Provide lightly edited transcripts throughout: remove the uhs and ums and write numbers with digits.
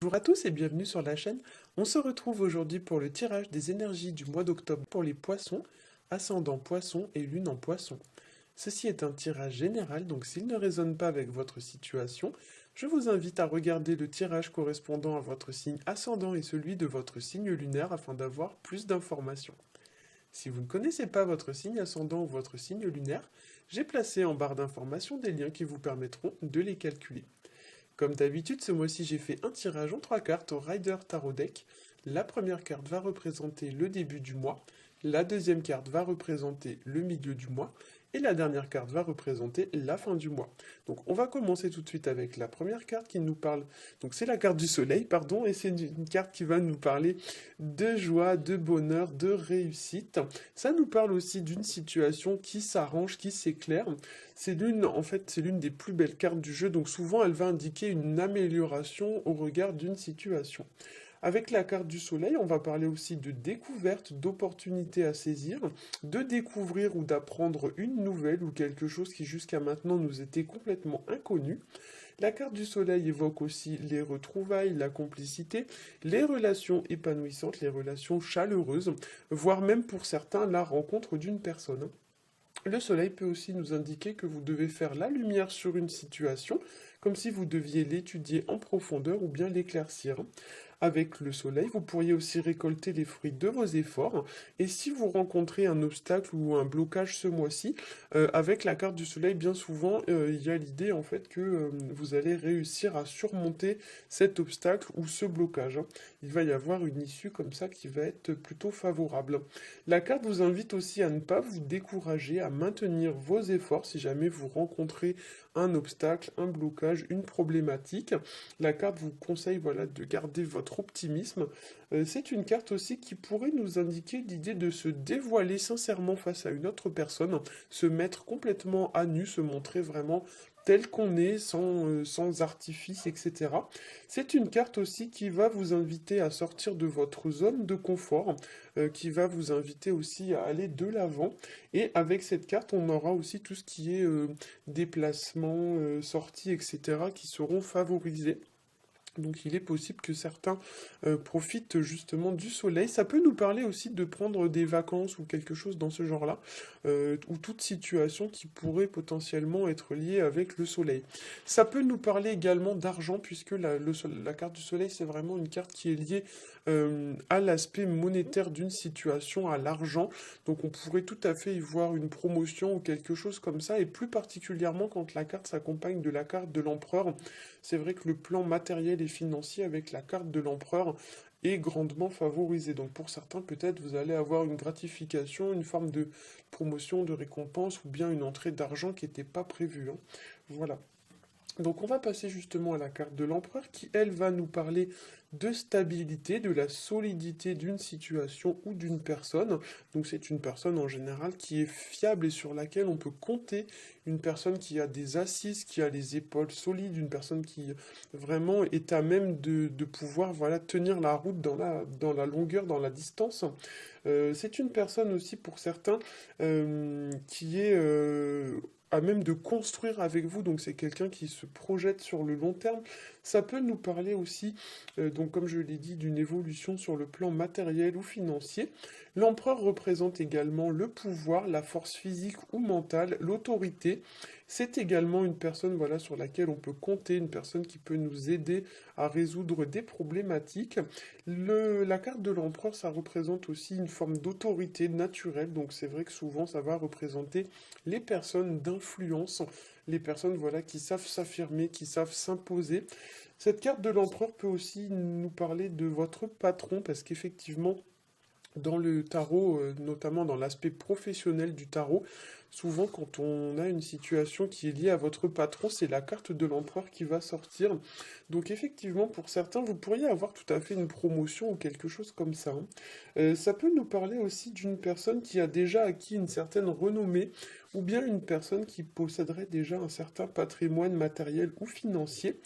Bonjour à tous et bienvenue sur la chaîne. On se retrouve aujourd'hui pour le tirage des énergies du mois d'octobre pour les poissons, ascendant poisson et lune en poisson. Ceci est un tirage général, donc s'il ne résonne pas avec votre situation, je vous invite à regarder le tirage correspondant à votre signe ascendant et celui de votre signe lunaire afin d'avoir plus d'informations. Si vous ne connaissez pas votre signe ascendant ou votre signe lunaire, j'ai placé en barre d'informations des liens qui vous permettront de les calculer. Comme d'habitude, ce mois-ci, j'ai fait un tirage en 3 cartes au Rider Tarot Deck. La première carte va représenter le début du mois, la deuxième carte va représenter le milieu du mois, et la dernière carte va représenter la fin du mois. Donc on va commencer tout de suite avec la première carte qui nous parle, donc c'est la carte du soleil, pardon, et c'est une carte qui va nous parler de joie, de bonheur, de réussite. Ça nous parle aussi d'une situation qui s'arrange, qui s'éclaire. C'est l'une des plus belles cartes du jeu, donc souvent elle va indiquer une amélioration au regard d'une situation. Avec la carte du soleil, on va parler aussi de découverte, d'opportunités à saisir, de découvrir ou d'apprendre une nouvelle ou quelque chose qui jusqu'à maintenant nous était complètement inconnu. La carte du soleil évoque aussi les retrouvailles, la complicité, les relations épanouissantes, les relations chaleureuses, voire même pour certains la rencontre d'une personne. Le soleil peut aussi nous indiquer que vous devez faire la lumière sur une situation, comme si vous deviez l'étudier en profondeur ou bien l'éclaircir. Avec le soleil, vous pourriez aussi récolter les fruits de vos efforts. Et si vous rencontrez un obstacle ou un blocage ce mois-ci, avec la carte du soleil, bien souvent, il y a l'idée en fait que vous allez réussir à surmonter cet obstacle ou ce blocage, hein. Il va y avoir une issue comme ça qui va être plutôt favorable. La carte vous invite aussi à ne pas vous décourager, à maintenir vos efforts si jamais vous rencontrez un obstacle, un blocage, une problématique. La carte vous conseille voilà, de garder votre optimisme. C'est une carte aussi qui pourrait nous indiquer l'idée de se dévoiler sincèrement face à une autre personne, se mettre complètement à nu, se montrer vraiment tel qu'on est, sans artifice, etc. C'est une carte aussi qui va vous inviter à sortir de votre zone de confort, qui va vous inviter aussi à aller de l'avant. Et avec cette carte, on aura aussi tout ce qui est déplacement, sortie, etc., qui seront favorisés. Donc il est possible que certains profitent justement du soleil. Ça peut nous parler aussi de prendre des vacances ou quelque chose dans ce genre-là, ou toute situation qui pourrait potentiellement être liée avec le soleil. Ça peut nous parler également d'argent, puisque la carte du soleil, c'est vraiment une carte qui est liée à l'aspect monétaire d'une situation, à l'argent. Donc on pourrait tout à fait y voir une promotion ou quelque chose comme ça, et plus particulièrement quand la carte s'accompagne de la carte de l'empereur. C'est vrai que le plan matériel et financier avec la carte de l'empereur est grandement favorisé. Donc pour certains, peut-être vous allez avoir une gratification, une forme de promotion, de récompense ou bien une entrée d'argent qui n'était pas prévue, hein. Voilà. Donc on va passer justement à la carte de l'empereur qui, elle, va nous parler de stabilité, de la solidité d'une situation ou d'une personne. Donc c'est une personne en général qui est fiable et sur laquelle on peut compter, une personne qui a des assises, qui a les épaules solides, une personne qui vraiment est à même de pouvoir voilà, tenir la route dans la longueur, dans la distance. C'est une personne aussi pour certains qui est à même de construire avec vous, donc c'est quelqu'un qui se projette sur le long terme. Ça peut nous parler aussi, donc comme je l'ai dit, d'une évolution sur le plan matériel ou financier. L'empereur représente également le pouvoir, la force physique ou mentale, l'autorité. C'est également une personne voilà, sur laquelle on peut compter, une personne qui peut nous aider à résoudre des problématiques. La carte de l'empereur, ça représente aussi une forme d'autorité naturelle, donc c'est vrai que souvent ça va représenter les personnes d'influence, les personnes voilà, qui savent s'affirmer, qui savent s'imposer. Cette carte de l'empereur peut aussi nous parler de votre patron, parce qu'effectivement, dans le tarot, notamment dans l'aspect professionnel du tarot, souvent quand on a une situation qui est liée à votre patron, c'est la carte de l'empereur qui va sortir. Donc effectivement, pour certains, vous pourriez avoir tout à fait une promotion ou quelque chose comme ça, hein. Ça peut nous parler aussi d'une personne qui a déjà acquis une certaine renommée, ou bien une personne qui posséderait déjà un certain patrimoine matériel ou financier.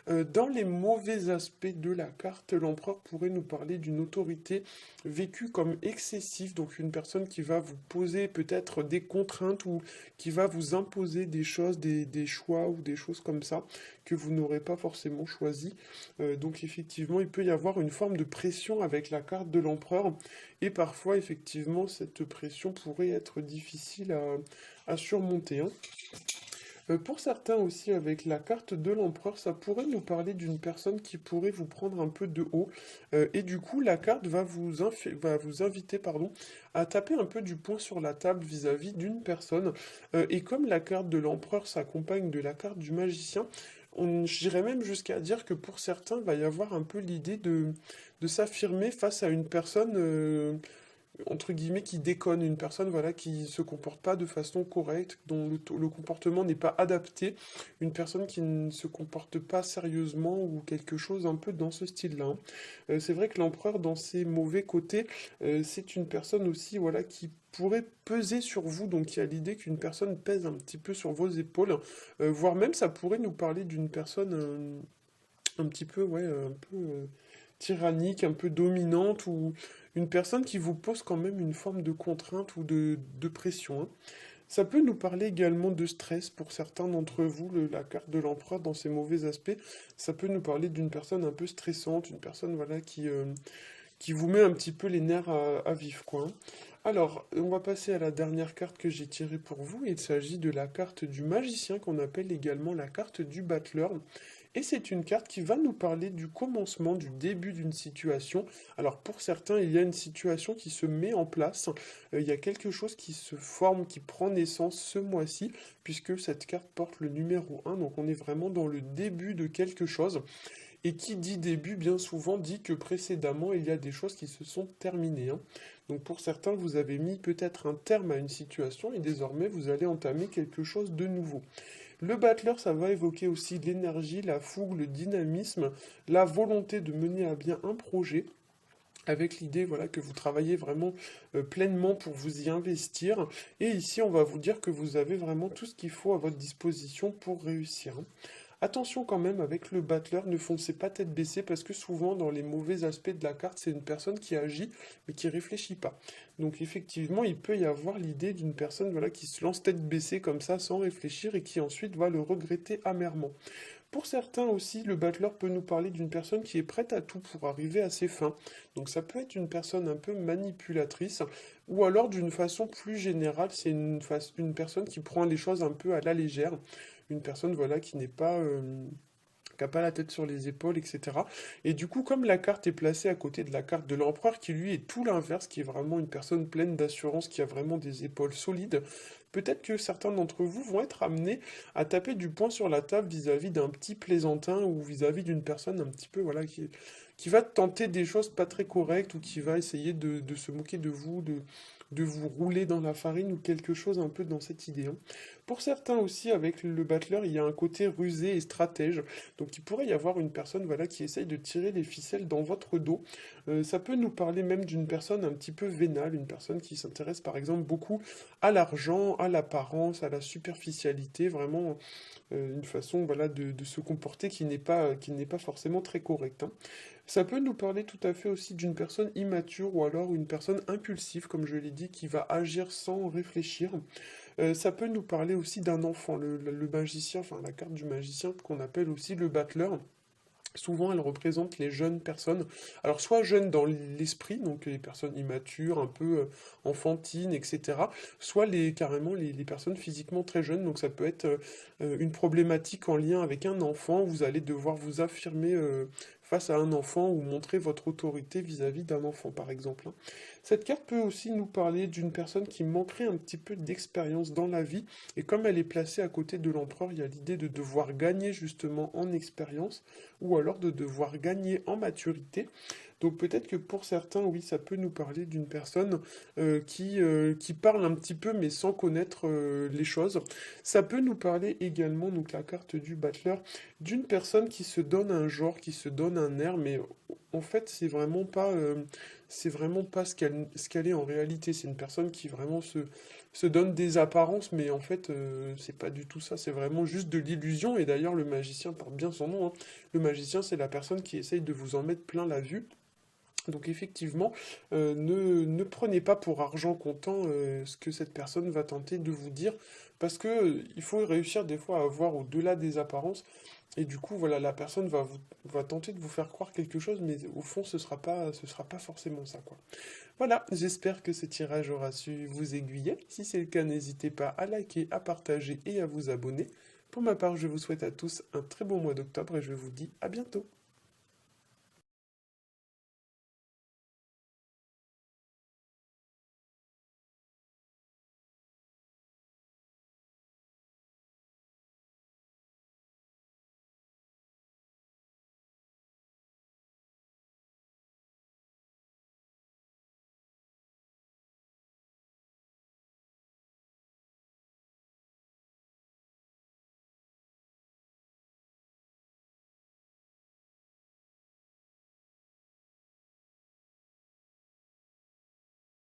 Dans les mauvais aspects de la carte, l'empereur pourrait nous parler d'une autorité vécue comme excessive, donc une personne qui va vous poser peut-être des contraintes ou qui va vous imposer des choses, des choix ou des choses comme ça que vous n'aurez pas forcément choisi. Donc effectivement, il peut y avoir une forme de pression avec la carte de l'empereur et parfois effectivement cette pression pourrait être difficile à surmonter, hein. Pour certains aussi, avec la carte de l'empereur, ça pourrait nous parler d'une personne qui pourrait vous prendre un peu de haut. Et du coup, la carte va vous inviter, pardon, à taper un peu du poing sur la table vis-à-vis d'une personne. Et comme la carte de l'empereur s'accompagne de la carte du magicien, j'irais même jusqu'à dire que pour certains, il va y avoir un peu l'idée de s'affirmer face à une personne, entre guillemets, qui déconne, une personne voilà, qui se comporte pas de façon correcte, dont le comportement n'est pas adapté, une personne qui ne se comporte pas sérieusement ou quelque chose un peu dans ce style-là, hein. C'est vrai que l'empereur, dans ses mauvais côtés, c'est une personne aussi voilà, qui pourrait peser sur vous, donc il y a l'idée qu'une personne pèse un petit peu sur vos épaules, voire même ça pourrait nous parler d'une personne un petit peu, ouais, un peu tyrannique, un peu dominante, ou une personne qui vous pose quand même une forme de contrainte ou de pression, hein. Ça peut nous parler également de stress pour certains d'entre vous, la carte de l'empereur dans ses mauvais aspects. Ça peut nous parler d'une personne un peu stressante, une personne voilà, qui vous met un petit peu les nerfs à vif, quoi, hein. Alors, on va passer à la dernière carte que j'ai tirée pour vous. Il s'agit de la carte du magicien qu'on appelle également la carte du battleur. Et c'est une carte qui va nous parler du commencement, du début d'une situation. Alors pour certains, il y a une situation qui se met en place, il y a quelque chose qui se forme, qui prend naissance ce mois-ci, puisque cette carte porte le numéro 1, donc on est vraiment dans le début de quelque chose. Et qui dit début, bien souvent, dit que précédemment, il y a des choses qui se sont terminées, hein. Donc pour certains, vous avez mis peut-être un terme à une situation et désormais, vous allez entamer quelque chose de nouveau. Le battleur, ça va évoquer aussi l'énergie, la fougue, le dynamisme, la volonté de mener à bien un projet, avec l'idée voilà, que vous travaillez vraiment pleinement pour vous y investir. Et ici, on va vous dire que vous avez vraiment tout ce qu'il faut à votre disposition pour réussir, hein. Attention quand même avec le battleur, ne foncez pas tête baissée parce que souvent dans les mauvais aspects de la carte, c'est une personne qui agit mais qui réfléchit pas. Donc effectivement, il peut y avoir l'idée d'une personne voilà, qui se lance tête baissée comme ça sans réfléchir et qui ensuite va le regretter amèrement. Pour certains aussi, le battleur peut nous parler d'une personne qui est prête à tout pour arriver à ses fins. Donc ça peut être une personne un peu manipulatrice, ou alors d'une façon plus générale, c'est une personne qui prend les choses un peu à la légère. Une personne voilà, qui n'est pas, qui n'a pas la tête sur les épaules, etc. Et du coup, comme la carte est placée à côté de la carte de l'empereur, qui lui est tout l'inverse, qui est vraiment une personne pleine d'assurance, qui a vraiment des épaules solides, peut-être que certains d'entre vous vont être amenés à taper du poing sur la table vis-à-vis d'un petit plaisantin ou vis-à-vis d'une personne un petit peu, voilà, qui va tenter des choses pas très correctes ou qui va essayer de se moquer de vous, de vous rouler dans la farine ou quelque chose un peu dans cette idée, hein. Pour certains aussi, avec le battleur, il y a un côté rusé et stratège. Donc il pourrait y avoir une personne voilà, qui essaye de tirer les ficelles dans votre dos. Ça peut nous parler même d'une personne un petit peu vénale, une personne qui s'intéresse par exemple beaucoup à l'argent, à l'apparence, à la superficialité, vraiment une façon voilà, de se comporter qui n'est pas forcément très correcte, hein. Ça peut nous parler tout à fait aussi d'une personne immature ou alors une personne impulsive, comme je l'ai dit, qui va agir sans réfléchir. Ça peut nous parler aussi d'un enfant, le magicien, enfin la carte du magicien qu'on appelle aussi le battleur. Souvent, elle représente les jeunes personnes. Alors, soit jeunes dans l'esprit, donc les personnes immatures, un peu enfantines, etc. Soit carrément les personnes physiquement très jeunes. Donc, ça peut être une problématique en lien avec un enfant. Vous allez devoir vous affirmer face à un enfant ou montrer votre autorité vis-à-vis d'un enfant, par exemple, hein. Cette carte peut aussi nous parler d'une personne qui manquerait un petit peu d'expérience dans la vie. Et comme elle est placée à côté de l'empereur, il y a l'idée de devoir gagner justement en expérience ou alors de devoir gagner en maturité. Donc peut-être que pour certains, oui, ça peut nous parler d'une personne qui parle un petit peu mais sans connaître les choses. Ça peut nous parler également, donc la carte du battleur, d'une personne qui se donne un genre, qui se donne un air, mais en fait, c'est vraiment pas ce qu'elle est en réalité. C'est une personne qui vraiment se donne des apparences, mais en fait, c'est pas du tout ça. C'est vraiment juste de l'illusion. Et d'ailleurs, le magicien porte bien son nom, hein. Le magicien, c'est la personne qui essaye de vous en mettre plein la vue. Donc effectivement, ne prenez pas pour argent comptant ce que cette personne va tenter de vous dire, parce que il faut réussir des fois à voir au-delà des apparences, et du coup, voilà, la personne va tenter de vous faire croire quelque chose, mais au fond, ce sera pas forcément ça, quoi. Voilà, j'espère que ce tirage aura su vous aiguiller. Si c'est le cas, n'hésitez pas à liker, à partager et à vous abonner. Pour ma part, je vous souhaite à tous un très bon mois d'octobre et je vous dis à bientôt.